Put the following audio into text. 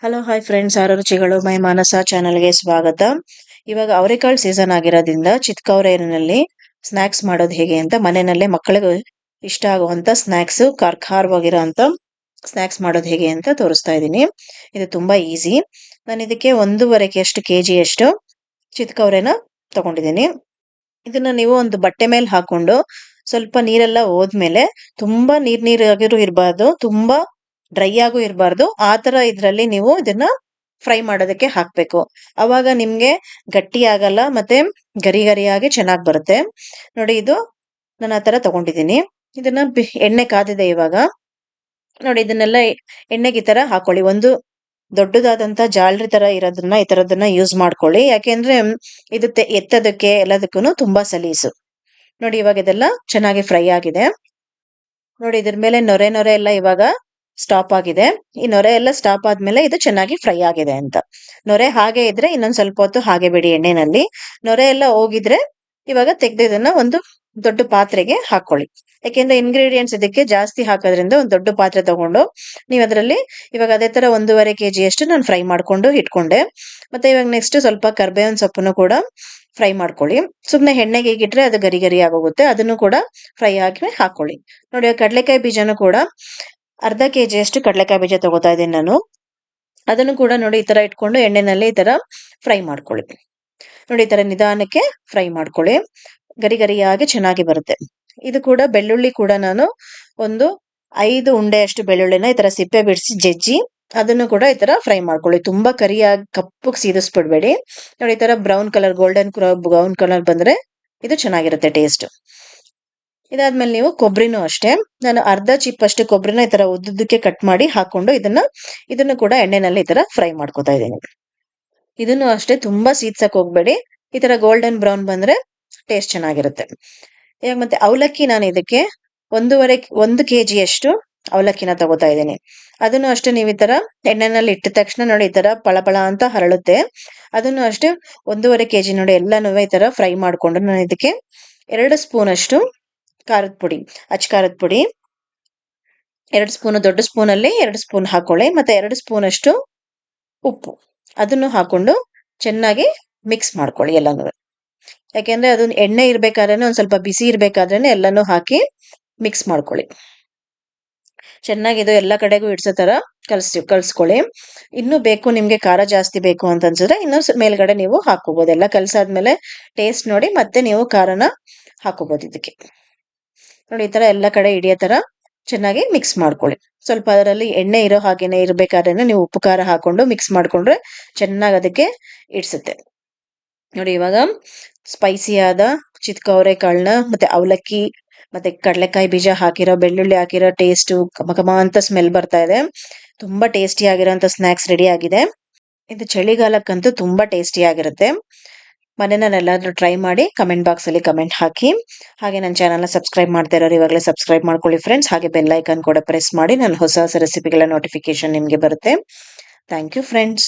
Hello hi friends, ಆರು ರುಚಿಗಳು ಮೈ ಮಾನಸ ಚಾನಲ್ಗೆ ಸ್ವಾಗತ. ಇವಾಗ ಅವರೆಕಾಳು ಸೀಸನ್ ಆಗಿರೋದ್ರಿಂದ ಚಿತ್ಕವರೇನಲ್ಲಿ ಸ್ನ್ಯಾಕ್ಸ್ ಮಾಡೋದು ಹೇಗೆ ಅಂತ ಮನೆಯಲ್ಲೇ ಮಕ್ಕಳಿಗೆ ಇಷ್ಟ ಆಗುವಂತ ಸ್ನ್ಯಾಕ್ಸ್, ಖಾರವಾಗಿರೋ ಅಂತ ಸ್ನ್ಯಾಕ್ಸ್ ಮಾಡೋದು ಹೇಗೆ ಅಂತ ತೋರಿಸ್ತಾ ಇದ್ದೀನಿ. ಇದು ತುಂಬಾ ಈಸಿ. ನಾನು ಇದಕ್ಕೆ 1.5 ಕೆಜಿ ಅಷ್ಟು ಚಿತ್ಕವರೆನ ತಗೊಂಡಿದ್ದೀನಿ. ಇದನ್ನ ನೀವು ಒಂದು ಬಟ್ಟೆ ಮೇಲೆ ಹಾಕೊಂಡು ಸ್ವಲ್ಪ ನೀರೆಲ್ಲ ಹೋದ್ಮೇಲೆ ತುಂಬಾ ನೀರಾಗಿರೂ ಇರಬಾರ್ದು, ತುಂಬಾ ಡ್ರೈ ಆಗು ಇರಬಾರ್ದು. ಆ ತರ ಇದ್ರಲ್ಲಿ ನೀವು ಇದನ್ನ ಫ್ರೈ ಮಾಡೋದಕ್ಕೆ ಹಾಕ್ಬೇಕು. ಅವಾಗ ನಿಮ್ಗೆ ಗಟ್ಟಿ ಆಗಲ್ಲ, ಮತ್ತೆ ಗರಿ ಗರಿಯಾಗಿ ಚೆನ್ನಾಗಿ ಬರುತ್ತೆ. ನೋಡಿ, ಇದು ನಾನು ಆ ತರ ತಗೊಂಡಿದ್ದೀನಿ. ಇದನ್ನ ಎಣ್ಣೆ ಕಾದಿದೆ ಇವಾಗ. ನೋಡಿ, ಇದನ್ನೆಲ್ಲ ಎಣ್ಣೆಗೆ ಈ ತರ ಹಾಕೊಳ್ಳಿ. ಒಂದು ದೊಡ್ಡದಾದಂತ ಜಾಲರಿ ತರ ಇರೋದನ್ನ ಈ ತರದನ್ನ ಯೂಸ್ ಮಾಡ್ಕೊಳ್ಳಿ. ಯಾಕೆಂದ್ರೆ ಇದು ಎತ್ತದಕ್ಕೆ ಎಲ್ಲದಕ್ಕೂ ತುಂಬಾ ಸಲೀಸು. ನೋಡಿ, ಇವಾಗ ಇದೆಲ್ಲ ಚೆನ್ನಾಗಿ ಫ್ರೈ ಆಗಿದೆ. ನೋಡಿ, ಇದ್ರ ಮೇಲೆ ನೊರೆ ನೊರೆ ಎಲ್ಲ ಇವಾಗ ಸ್ಟಾಪ್ ಆಗಿದೆ. ಈ ನೊರೆ ಎಲ್ಲ ಸ್ಟಾಪ್ ಆದ್ಮೇಲೆ ಇದು ಚೆನ್ನಾಗಿ ಫ್ರೈ ಆಗಿದೆ ಅಂತ. ನೊರೆ ಹಾಗೆ ಇದ್ರೆ ಇನ್ನೊಂದ್ ಸ್ವಲ್ಪ ಹೊತ್ತು ಹಾಗೆ ಬಿಡಿ ಎಣ್ಣೆನಲ್ಲಿ. ನೊರೆ ಎಲ್ಲ ಹೋಗಿದ್ರೆ ಇವಾಗ ತೆಗೆದು ಇದನ್ನ ಒಂದು ದೊಡ್ಡ ಪಾತ್ರೆಗೆ ಹಾಕೊಳ್ಳಿ. ಯಾಕೆಂದ್ರೆ ಇಂಗ್ರೀಡಿಯೆಂಟ್ಸ್ ಇದಕ್ಕೆ ಜಾಸ್ತಿ ಹಾಕೋದ್ರಿಂದ ಒಂದು ದೊಡ್ಡ ಪಾತ್ರೆ ತಗೊಂಡು ನೀವು ಅದರಲ್ಲಿ ಇವಾಗ ಅದೇ ತರ 1.5 ಕೆಜಿ ಅಷ್ಟು ನಾನು ಫ್ರೈ ಮಾಡ್ಕೊಂಡು ಇಟ್ಕೊಂಡೆ. ಮತ್ತೆ ಇವಾಗ ನೆಕ್ಸ್ಟ್ ಸ್ವಲ್ಪ ಕರ್ಬೇವಿನ ಸೊಪ್ಪನ್ನು ಕೂಡ ಫ್ರೈ ಮಾಡ್ಕೊಳ್ಳಿ. ಸುಮ್ನೆ ಎಣ್ಣೆಗೆ ಹೀಗಿಟ್ರೆ ಅದು ಗರಿ ಗರಿ ಆಗೋಗುತ್ತೆ. ಅದನ್ನು ಕೂಡ ಫ್ರೈ ಆಗಿ ಹಾಕೊಳ್ಳಿ. ನೋಡಿ, ಕಡಲೆಕಾಯಿ ಬೀಜನೂ ಕೂಡ ಅರ್ಧ ಕೆಜಿ ಅಷ್ಟು ಕಡಲೆಕಾಯಿ ಬೀಜ ತಗೋತಾ ಇದ್ದೀನಿ ನಾನು. ಅದನ್ನು ಕೂಡ ನೋಡಿ ಈ ತರ ಇಟ್ಕೊಂಡು ಎಣ್ಣೆನಲ್ಲಿ ಈ ತರ ಫ್ರೈ ಮಾಡ್ಕೊಳ್ಳಿ. ನೋಡಿ, ಈ ತರ ನಿಧಾನಕ್ಕೆ ಫ್ರೈ ಮಾಡ್ಕೊಳ್ಳಿ. ಗರಿ ಗರಿಯಾಗಿ ಚೆನ್ನಾಗಿ ಬರುತ್ತೆ. ಇದು ಕೂಡ ಬೆಳ್ಳುಳ್ಳಿ ಕೂಡ ನಾನು ಒಂದು 5 ಉಂಡೆ ಅಷ್ಟು ಬೆಳ್ಳುಳ್ಳಿನ ಈ ತರ ಸಿಪ್ಪೆ ಬಿಡಿಸಿ ಜಜ್ಜಿ ಅದನ್ನು ಕೂಡ ಈ ತರ ಫ್ರೈ ಮಾಡ್ಕೊಳ್ಳಿ. ತುಂಬಾ ಕರಿಯಾಗಿ ಕಪ್ಪಗೆ ಸೀದಿಸ್ಬಿಡ್ಬೇಡಿ. ನೋಡಿ, ಈ ತರ ಗೋಲ್ಡನ್ ಬ್ರೌನ್ ಕಲರ್ ಬಂದ್ರೆ ಇದು ಚೆನ್ನಾಗಿರುತ್ತೆ ಟೇಸ್ಟ್. ಇದಾದ್ಮೇಲೆ ನೀವು ಕೊಬ್ಬರಿನೂ ಅಷ್ಟೇ, ನಾನು ಅರ್ಧ ಚಿಪ್ ಅಷ್ಟು ಕೊಬ್ಬರಿನ ಈ ತರ ಉದ್ದುದ್ದಕ್ಕೆ ಕಟ್ ಮಾಡಿ ಹಾಕೊಂಡು ಇದನ್ನು ಕೂಡ ಎಣ್ಣೆನಲ್ಲಿ ಈ ತರ ಫ್ರೈ ಮಾಡ್ಕೊತಾ ಇದ್ದೀನಿ. ಇದನ್ನು ಅಷ್ಟೇ ತುಂಬಾ ಸೀದ್ಸಕ್ ಹೋಗ್ಬೇಡಿ. ಈ ತರ ಗೋಲ್ಡನ್ ಬ್ರೌನ್ ಬಂದ್ರೆ ಟೇಸ್ಟ್ ಚೆನ್ನಾಗಿರುತ್ತೆ. ಇವಾಗ ಮತ್ತೆ ಅವಲಕ್ಕಿ, ನಾನು ಇದಕ್ಕೆ 1 ಕೆಜಿ ಅಷ್ಟು ಅವಲಕ್ಕಿನ ತಗೋತಾ ಇದ್ದೀನಿ. ಅದನ್ನು ಅಷ್ಟೇ ನೀವು ಈ ತರ ಎಣ್ಣೆನಲ್ಲಿ ಇಟ್ಟ ತಕ್ಷಣ ನೋಡಿ ಈ ತರ ಪಳಪಳ ಅಂತ ಹರಳುತ್ತೆ. ಅದನ್ನು ಅಷ್ಟೇ 1.5 ಕೆಜಿ ನೋಡಿ ಎಲ್ಲಾನು ಈ ತರ ಫ್ರೈ ಮಾಡ್ಕೊಂಡು ನಾನು ಇದಕ್ಕೆ 2 ಸ್ಪೂನ್ ಅಷ್ಟು ಖಾರದ ಪುಡಿ, ಅಚ್ಚ ಖಾರದ ಪುಡಿ 2 ಸ್ಪೂನ್, ದೊಡ್ಡ ಸ್ಪೂನ್ ಅಲ್ಲಿ 2 ಸ್ಪೂನ್ ಹಾಕೊಳ್ಳಿ. ಮತ್ತೆ 2 ಸ್ಪೂನ್ ಅಷ್ಟು ಉಪ್ಪು, ಅದನ್ನು ಹಾಕೊಂಡು ಚೆನ್ನಾಗಿ ಮಿಕ್ಸ್ ಮಾಡ್ಕೊಳ್ಳಿ ಎಲ್ಲಾನು. ಯಾಕೆಂದ್ರೆ ಅದನ್ನ ಎಣ್ಣೆ ಇರ್ಬೇಕಾದ್ರೆ ಒಂದ್ ಸ್ವಲ್ಪ ಬಿಸಿ ಇರ್ಬೇಕಾದ್ರೇನೆ ಎಲ್ಲಾನು ಹಾಕಿ ಮಿಕ್ಸ್ ಮಾಡ್ಕೊಳ್ಳಿ. ಚೆನ್ನಾಗಿ ಇದು ಎಲ್ಲ ಕಡೆಗೂ ಇಡ್ಸೋ ತರ ಕಲ್ಸ್ಕೊಳ್ಳಿ. ಇನ್ನು ಬೇಕು ನಿಮ್ಗೆ ಖಾರ ಜಾಸ್ತಿ ಬೇಕು ಅಂತ ಅನ್ಸಿದ್ರೆ ಇನ್ನು ಮೇಲ್ಗಡೆ ನೀವು ಹಾಕೋಬಹುದು. ಎಲ್ಲ ಕಲ್ಸಾದ್ಮೇಲೆ ಟೇಸ್ಟ್ ನೋಡಿ ಮತ್ತೆ ನೀವು ಖಾರನ ಹಾಕೋಬಹುದು ಇದಕ್ಕೆ. ನೋಡಿ, ಈ ತರ ಎಲ್ಲ ಕಡೆ ಹಿಡಿಯೋ ತರ ಚೆನ್ನಾಗಿ ಮಿಕ್ಸ್ ಮಾಡ್ಕೊಳ್ಳಿ. ಸ್ವಲ್ಪ ಅದರಲ್ಲಿ ಎಣ್ಣೆ ಇರೋ ಹಾಗೇನೆ ಇರ್ಬೇಕಾದ್ರೆ ನೀವು ಉಪ್ಪು ಖಾರ ಹಾಕೊಂಡು ಮಿಕ್ಸ್ ಮಾಡ್ಕೊಂಡ್ರೆ ಚೆನ್ನಾಗಿ ಅದಕ್ಕೆ ಇಡ್ಸುತ್ತೆ. ನೋಡಿ, ಇವಾಗ ಸ್ಪೈಸಿ ಆದ ಚಿತ್ಕವರೆ ಕಾಳನ್ನ ಮತ್ತೆ ಅವಲಕ್ಕಿ ಮತ್ತೆ ಕಡಲೆಕಾಯಿ ಬೀಜ ಹಾಕಿರೋ, ಬೆಳ್ಳುಳ್ಳಿ ಹಾಕಿರೋ ಟೇಸ್ಟ್ ಘಮ ಅಂತ ಸ್ಮೆಲ್ ಬರ್ತಾ ಇದೆ. ತುಂಬಾ ಟೇಸ್ಟಿ ಆಗಿರೋಂಥ ಸ್ನ್ಯಾಕ್ಸ್ ರೆಡಿ ಆಗಿದೆ. ಇದು ಚಳಿಗಾಲಕ್ಕಂತೂ ತುಂಬಾ ಟೇಸ್ಟಿ ಆಗಿರುತ್ತೆ. ಮನೆಯಲ್ಲೆಲ್ಲಾದ್ರೂ ಟ್ರೈ ಮಾಡಿ ಕಮೆಂಟ್ ಬಾಕ್ಸ್ ಅಲ್ಲಿ ಕಮೆಂಟ್ ಹಾಕಿ. ಹಾಗೆ ನನ್ನ ಚಾನಲ್ನ ಸಬ್ಸ್ಕ್ರೈಬ್ ಮಾಡ್ತಾ ಇರೋರು ಇವಾಗಲೇ ಸಬ್ಸ್ಕ್ರೈಬ್ ಮಾಡ್ಕೊಳ್ಳಿ ಫ್ರೆಂಡ್ಸ್. ಹಾಗೆ ಬೆಲ್ ಐಕಾನ್ ಕೂಡ ಪ್ರೆಸ್ ಮಾಡಿ, ನನ್ನ ಹೊಸ ರೆಸಿಪಿಗಳ ನೋಟಿಫಿಕೇಶನ್ ನಿಮಗೆ ಬರುತ್ತೆ. Thank you friends.